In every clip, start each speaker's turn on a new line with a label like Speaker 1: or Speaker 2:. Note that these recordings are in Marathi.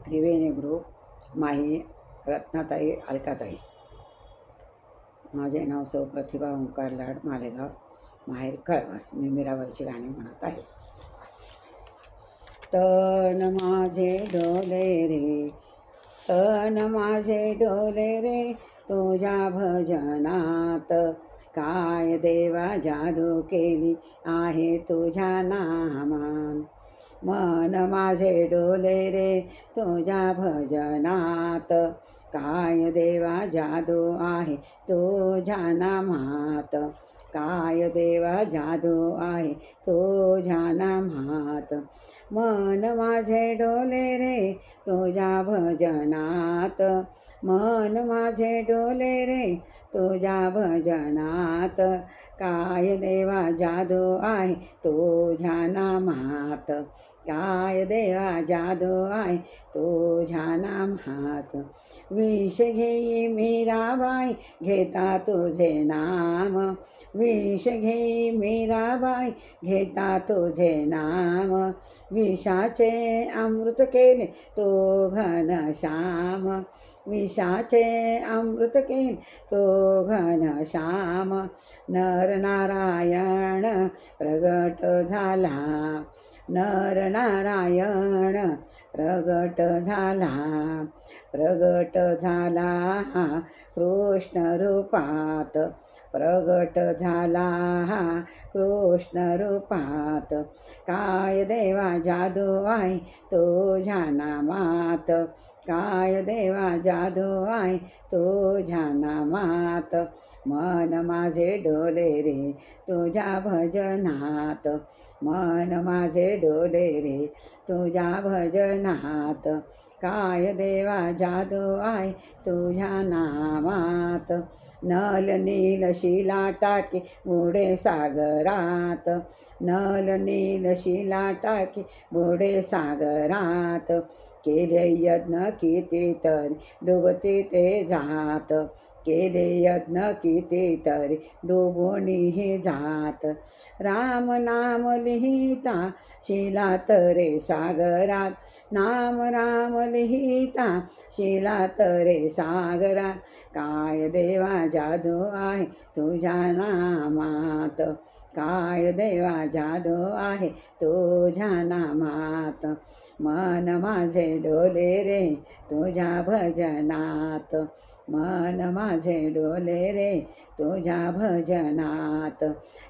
Speaker 1: त्रिवेणी ग्रुप, माही रत्नाताई, अलकाताई. माझे नाव सौ प्रतिभा ओंकार लाड, मालेगाव, माहेर कळवण. मी मीराबाईची गाणी म्हणत आहे. तन माझे डोले रे, तन माझे डोले रे, तुझ्या भजनात. काय देवा जादू केली आहे तुझ्या नामान. मन माझे डोले रे, तुझ्या भजनात. काय देवा जादू आहे तुझ्या नामात. काय देवा जादू आहे तुझ्या नामात. मन माझे डोले रे, तुझ्या भजनात. मन माझे डोले रे, तुझ्या भजनात. काय देवा जादू आहे तुझ्या नामात. काय देवा जादू आहे तुझ्या नामात. विष घेई मीराबाई घेता तुझे नाम. विष घेई मीराबाई घेता तुझे नाम. विषाचे अमृत केले तो घनश्याम. विषाचे अमृत केले तो घनश्याम. नर नारायण प्रगट झाला. नर नारायण प्रगट झाला. प्रगट झाला कृष्ण रूपात. प्रगट झाला कृष्ण रूपात. काय देवा जादू आहे तुझ्या नामात. काय देवा जादू आहे तुझ्या नामात. मन माझे डोले रे, तुझ्या भजनात. मन माझे डोले रे, तुझ्या भजनात. काय देवा जादू आहे तुझ्या नामात. नल नील शिला टाके बुडे सागरात. नल नील शिला टाके बुडे सागरात. केले यज्ञ किती तरी डुबते ते जात. केले यज्ञ किती तरी डुबुनी जात. राम नाम लिहिता शिला तरे सागरात. नाम राम लिहिता शिला तरे सागरात. काय देवा जादू आहे तुझ्या नामात. काय देवा जादू आहे तुझ्या नामात. मन माझे डोले रे, तुझ्या भजनात. मन माझे डोले रे, तुझ्या भजनात.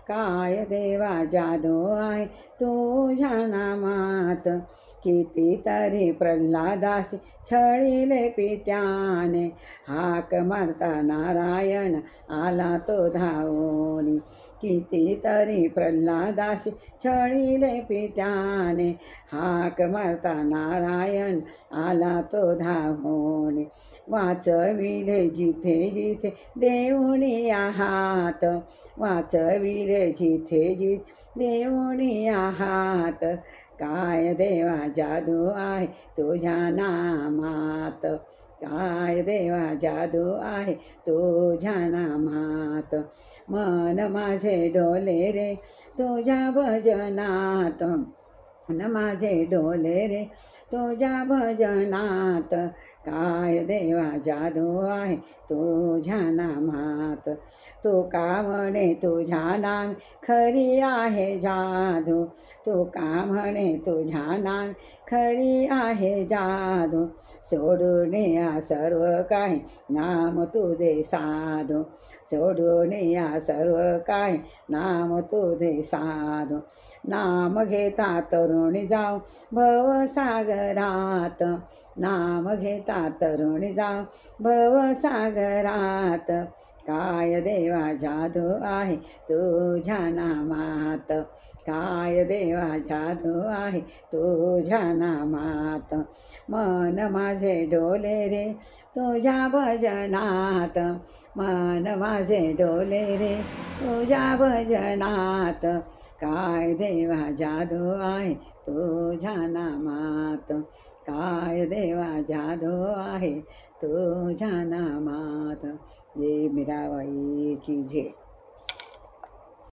Speaker 1: काय देवा जादू आहे तुझ्या नामात. कितीतरी प्रल्हादासी छळीले पित्याने. हाक मारता नारायण आला तो धावून. कितीतरी प्रल्हादासी छळीले पित्याने. हाक मारता नारायण आला तो धावून. वाचविले जिथे जिथे देऊनी आहात. वाचविले जिथे जिथे देऊनी आहात. काय देवा जादू आहे तुझ्या नामात. काय देवा जादू आहे तुझ्या नामात. मन माझे डोले रे, तुझ्या भजनात. मन माझे डोले रे, तुझ्या भजनात. काय देवा जादू आहे तुझ्या नामात. तू का म्हणे तुझ्या नाम खरी आहे जादू. तू का म्हणे तुझ्या नाम खरी आहे जादू. सोडून या सर्व काही नाम तुझे साधू. सोडून या सर्व काही नाम तुझे साधू. नाम घेता तरुणी जाऊ भवसागरात. नाम घेता तरुणी जाऊ भवसागरात. काय देवा जादू आहे तुझ्या नामात. काय देवा जादू आहे तुझ्या नामात. मन माझे डोले रे, तुझ्या भजनात. मन माझे डोले रे, तुझ्या भजनात. काय देवा जादू आहे तुझ्या नामात. काय देवा जादू आहे तुझ्या नामात. जय मीराबाई की जय.